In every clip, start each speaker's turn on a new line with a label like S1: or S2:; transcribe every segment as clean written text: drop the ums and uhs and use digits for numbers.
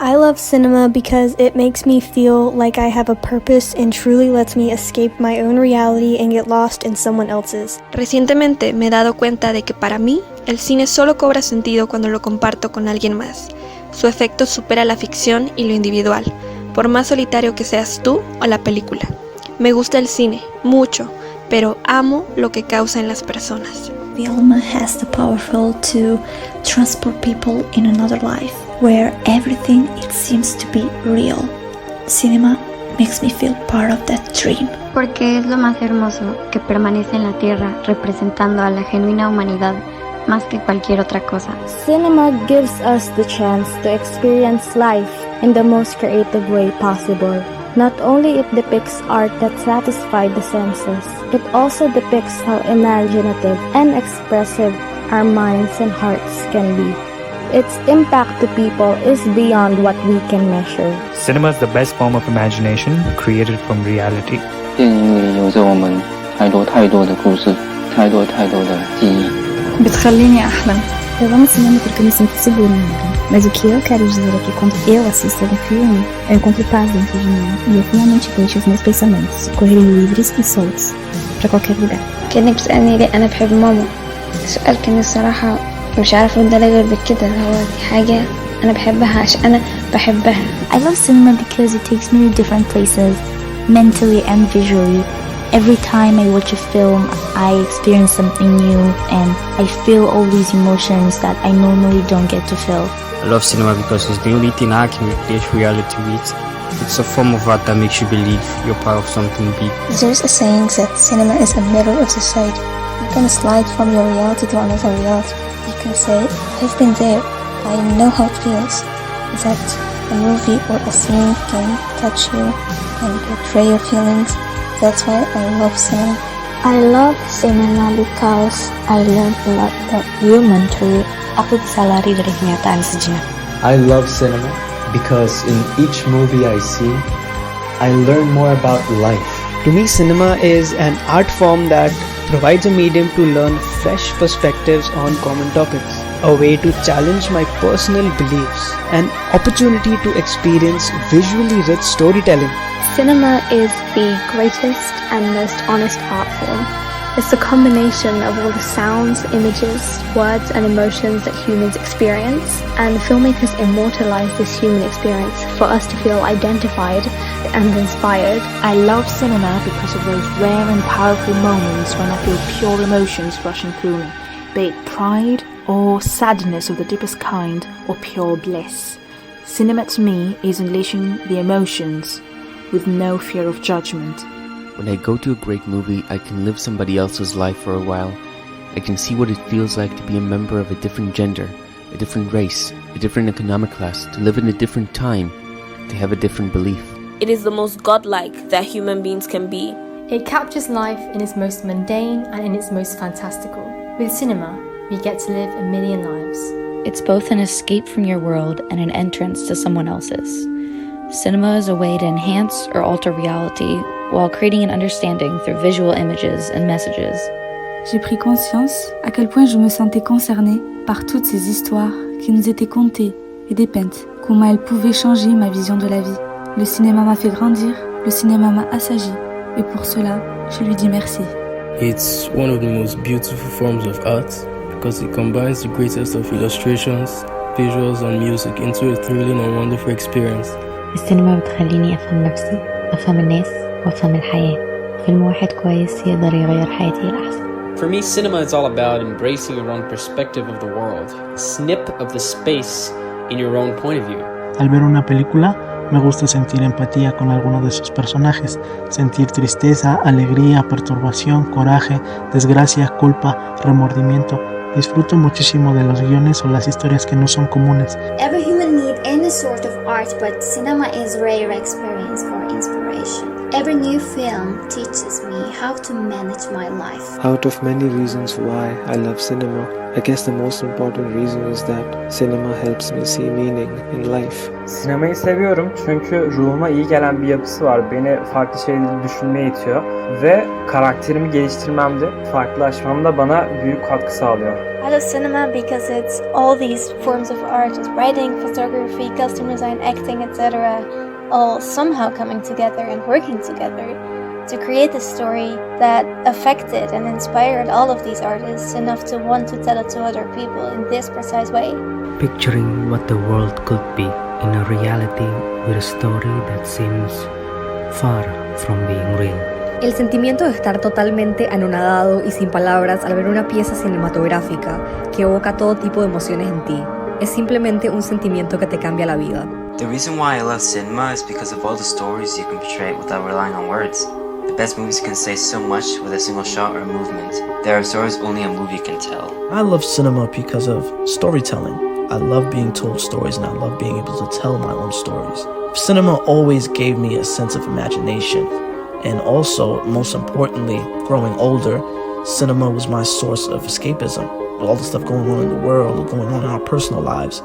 S1: I love cinema because it makes me feel like I have a purpose and truly lets me escape my own reality and get lost in someone else's.
S2: Recientemente me he dado cuenta de que para mí, el cine solo cobra sentido cuando lo comparto con alguien más. Su efecto supera la ficción y lo individual, por más solitario que seas tú o la película. Me gusta el cine, mucho, pero amo lo que causa en las personas.
S3: Film has the powerful to transport people in another life, where everything it seems to be real. Cinema makes me feel part of that dream.
S4: Porque es lo más hermoso que permanece en la tierra, representando a la genuina humanidad más que cualquier otra cosa.
S5: Cinema gives us the chance to experience life in the most creative way possible. Not only it depicts art that satisfies the senses, it also depicts how imaginative and expressive our minds and hearts can be. Its impact to people is beyond what we can measure.
S6: Cinema is the best form of imagination created from reality.
S7: 电影里有着我们太多的故事，太多的记忆。
S3: بتخليني أحلم. Eu amo cinema porque eu me sinto segura nele. Mas o que eu quero dizer é que quando eu assisto algum filme, eu encontro paz dentro de mim e eu finalmente deixo os meus pensamentos correrem livres e soltos para qualquer lugar.
S8: كأنك بتسألني ليه أنا بحب ماما. السؤال كان الصراحة مش عارفة أرد عليه غير بكده. هو دي حاجة أنا بحبها عشان أنا بحبها.
S3: I love cinema because it takes me to different places, mentally and visually. Every time I watch a film, I experience something new and I feel all these emotions that I normally don't get to feel.
S9: I love cinema because it's the only thing I can replace reality with. It's a form of art that makes you believe you're part of something big.
S8: There's a saying that cinema is a mirror of society. You can slide from your reality to another reality. You can say, I've been there, I know how it feels. That a movie or a scene can touch you and portray your feelings. That's why I love cinema.
S5: I love cinema because I learned a lot about human truth.
S3: Ako bisa lari dari kenyataan sejenak.
S10: I love cinema because in each movie I see, I learn more about life.
S11: To me, cinema is an art form that provides a medium to learn fresh perspectives on common topics, a way to challenge my personal beliefs, an opportunity to experience visually rich storytelling.
S1: Cinema is the greatest and most honest art form. It's the combination of all the sounds, images, words and emotions that humans experience, and the filmmakers immortalize this human experience for us to feel identified and inspired.
S12: I love cinema because of those rare and powerful moments when I feel pure emotions rushing through me, be it pride or sadness of the deepest kind or pure bliss. Cinema to me is unleashing the emotions with no fear of judgment.
S13: When I go to a great movie, I can live somebody else's life for a while. I can see what it feels like to be a member of a different gender, a different race, a different economic class, to live in a different time, to have a different belief.
S14: It is the most godlike that human beings can be.
S15: It captures life in its most mundane and in its most fantastical. With cinema, we get to live a million lives.
S3: It's both an escape from your world and an entrance to someone else's. Cinema is a way to enhance or alter reality while creating an understanding through visual images and messages.
S16: J'ai pris conscience à quel point je me sentais concernée par toutes ces histoires qui nous étaient contées et dépeintes, comment elles pouvaient changer ma vision de la vie. Le cinéma m'a fait grandir, le cinéma m'a assagi, et pour cela, je lui dis merci.
S17: It's one of the most beautiful forms of art because it combines the greatest of illustrations, visuals and music into a thrilling and wonderful experience.
S18: السينما بتخليني أفهم نفسي، أفهم الناس، وأفهم الحياة. فيلم واحد كويس يقدر يغير حياتي لأحسن.
S19: For me, cinema is all about embracing your own perspective of the world, a snip of the space in your own point of view.
S20: Al ver una película, me gusta sentir empatía con alguno de sus personajes, sentir tristeza, alegría, perturbación, coraje, desgracia, culpa, remordimiento. Disfruto muchísimo de los guiones o las historias que no son comunes.
S6: Every human needs any sort of art, but cinema is a rare experience for inspiration. Every new film teaches me how to manage my life.
S3: Out of many reasons why I love cinema, I guess the most important reason is that cinema helps me see meaning in life.
S2: Sinemayı seviyorum çünkü ruhuma iyi gelen bir yapısı var. Beni farklı şeyleri düşünmeye itiyor.
S21: ve karakterimi geliştirmemde, farklılaşmamda bana büyük katkı sağlıyor.
S2: I love cinema because it's all these forms of art, it's writing, photography, costume design, acting, etc., all somehow coming together and working together to create a story that affected and inspired all of these artists enough to want to tell it to other people in this precise way.
S22: Picturing what the world could be in a reality with a story that seems far from being real.
S23: El sentimiento de estar totalmente anonadado y sin palabras al ver una pieza cinematográfica que evoca todo tipo de emociones en ti. Es simplemente un sentimiento que te cambia la vida.
S24: The reason why I love cinema is because of all the stories you can portray without relying on words. The best movies can say so much with a single shot or movement. There are stories only a movie can tell.
S25: I love cinema because of storytelling. I love being told stories and I love being able to tell my own stories. Cinema always gave me a sense of imagination. And also, most importantly, growing older, cinema was my source of escapism. All the stuff going on in the world, going on in our personal lives.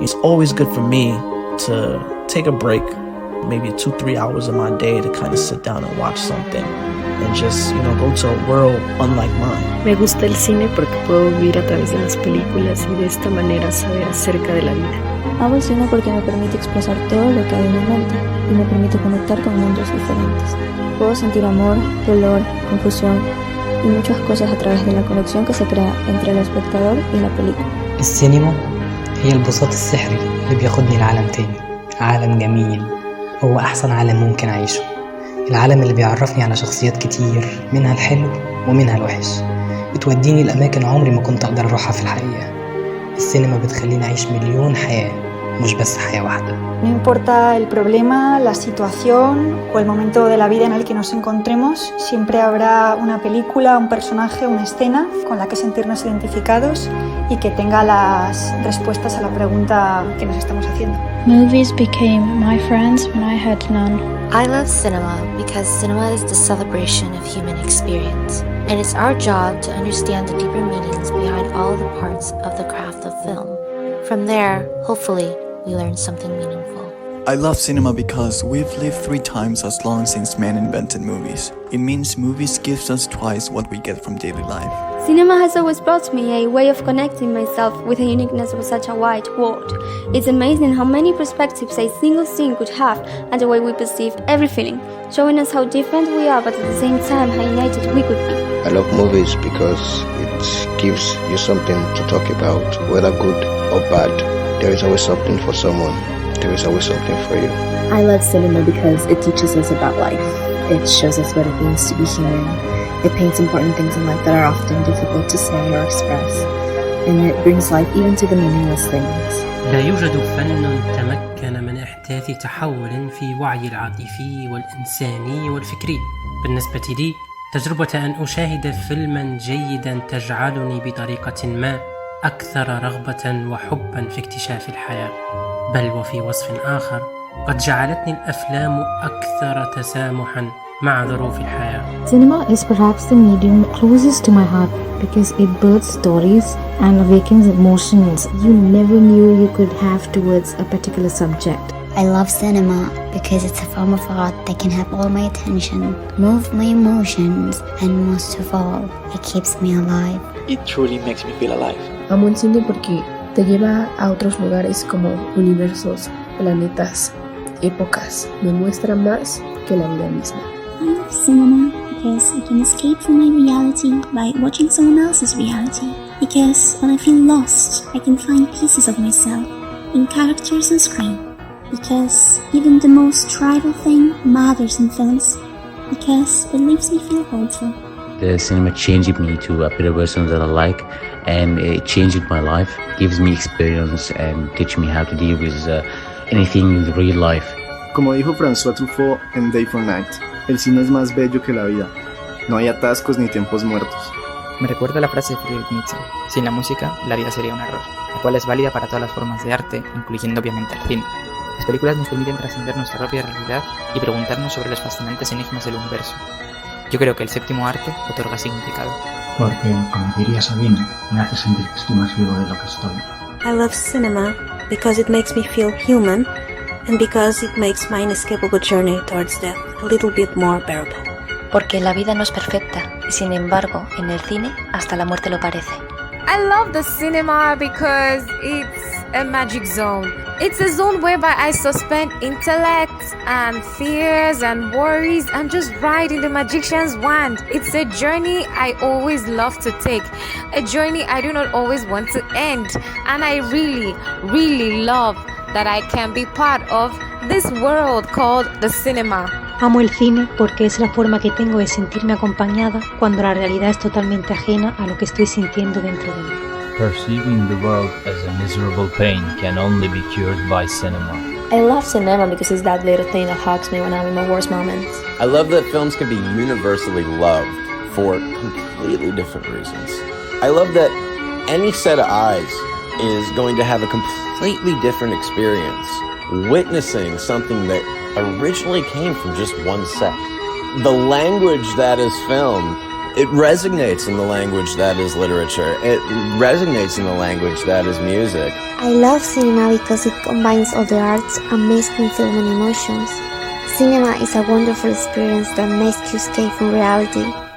S25: It's always good for me to take a break, maybe 2-3 hours of my day to kind of sit down and watch something and just, go to a world unlike mine.
S26: Me gusta el cine porque puedo vivir a través de las películas y de esta manera saber acerca de la vida.
S3: Amo el cine porque me permite expresar todo lo que hay en mi mente y me permite conectar con mundos diferentes. Puedo sentir amor, dolor, confusión y muchas cosas a través de la conexión que se crea entre el espectador y la película.
S27: السينما هي البساط السحري اللي بياخدني لعالم تاني، عالم جميل هو أحسن عالم ممكن أعيشه، العالم اللي بيعرفني على شخصيات كتير منها الحلو ومنها الوحش، بتوديني لأماكن عمري ما كنت أقدر أروحها في الحقيقة. السينما بتخليني أعيش مليون حياة مش بس حياة واحدة.
S28: No importa el problema, la situación o el momento de la vida en el que nos encontremos, siempre habrá una película, un personaje, una escena con la que sentirnos identificados y que tenga las respuestas a la pregunta que nos estamos haciendo.
S29: Movies became my friends when I had none.
S30: I love cinema because cinema is the celebration of human experience, and it's our job to understand the deeper meanings behind all the parts of the craft of film. From there, hopefully, we learn something meaningful.
S31: I love cinema because we've lived 3 times as long since man invented movies. It means movies gives us twice what we get from daily life.
S1: Cinema has always brought me a way of connecting myself with the uniqueness of such a wide world. It's amazing how many perspectives a single scene could have and the way we perceive every feeling, showing us how different we are but at the same time how united we could be.
S32: I love movies because it gives you something to talk about, whether good or bad. There is always something for someone. There is always something for you.
S33: I love cinema because it teaches us about life. It shows us what it means to be human. It paints important things in life that are often difficult to say or express. And it brings life even to the meaningless things.
S34: لا يوجد فن تمكن من إحداث تحول في وعي العاطفي والإنساني والفكري. بالنسبة لي، تجربة أن أشاهد فيلما جيدا تجعلني بطريقة ما أكثر رغبة وحبا في اكتشاف الحياة. بل وفي وصف آخر، قد جعلتني الأفلام أكثر تسامحا مع ظروف الحياة.
S35: Cinema is perhaps the medium closest to my heart because it births stories and awakens emotions you never knew you could have towards a particular subject.
S4: I love cinema because it's a form of art that can have all my attention, move my emotions, and most of all, it keeps me alive.
S31: It truly makes me feel alive.
S36: Amo el cine porque te lleva a otros lugares como universos, planetas, épocas. Me muestra más que la vida misma.
S37: I love cinema because I can escape from my reality by watching someone else's reality. Because when I feel lost, I can find pieces of myself in characters on screen. Because even the most trivial thing matters in films. Because it makes me feel hopeful.
S38: The cinema changed me to a better version that I like, and it changed my life, gives me experience and teach me how to deal with anything in real life.
S31: Como dijo François Truffaut en Day for Night, el cine es más bello que la vida. No hay atascos ni tiempos muertos.
S39: Me recuerda la frase de Ignacio: sin la música, la vida sería un error, la cual es válida para todas las formas de arte, incluyendo obviamente el cine. Las películas nos permiten trascender nuestra propia realidad y preguntarnos sobre los fascinantes enigmas del universo. Yo creo que el séptimo arte otorga significado.
S40: Porque, como diría Sabine, me hace sentir que estoy más vivo de lo que estoy.
S2: I love cinema because it makes me feel human and because it makes my inescapable journey towards death a little bit more bearable.
S30: Porque la vida no es perfecta y sin embargo en el cine hasta la muerte lo parece.
S5: I love the cinema because it's a magic zone. It's a zone whereby I suspend intellect and fears and worries and just ride in the magician's wand. It's a journey I always love to take, a journey I do not always want to end. And I really, really love that I can be part of this world called the cinema.
S35: Amo el cine porque es la forma que tengo de sentirme acompañada cuando la realidad es totalmente ajena a lo que estoy sintiendo dentro de mí.
S6: Perceiving the world as a miserable pain can only be cured by cinema.
S7: I love cinema because it's that little thing that hugs me when I'm in my worst moments.
S8: I love that films can be universally loved for completely different reasons. I love that any set of eyes is going to have a completely different experience witnessing something that originally came from just one set. The language that is film, it resonates in the language that is literature. It resonates in the language that is music.
S4: I love cinema because it combines all the arts and mainstream film and emotions. Cinema is a wonderful experience that makes you escape from reality.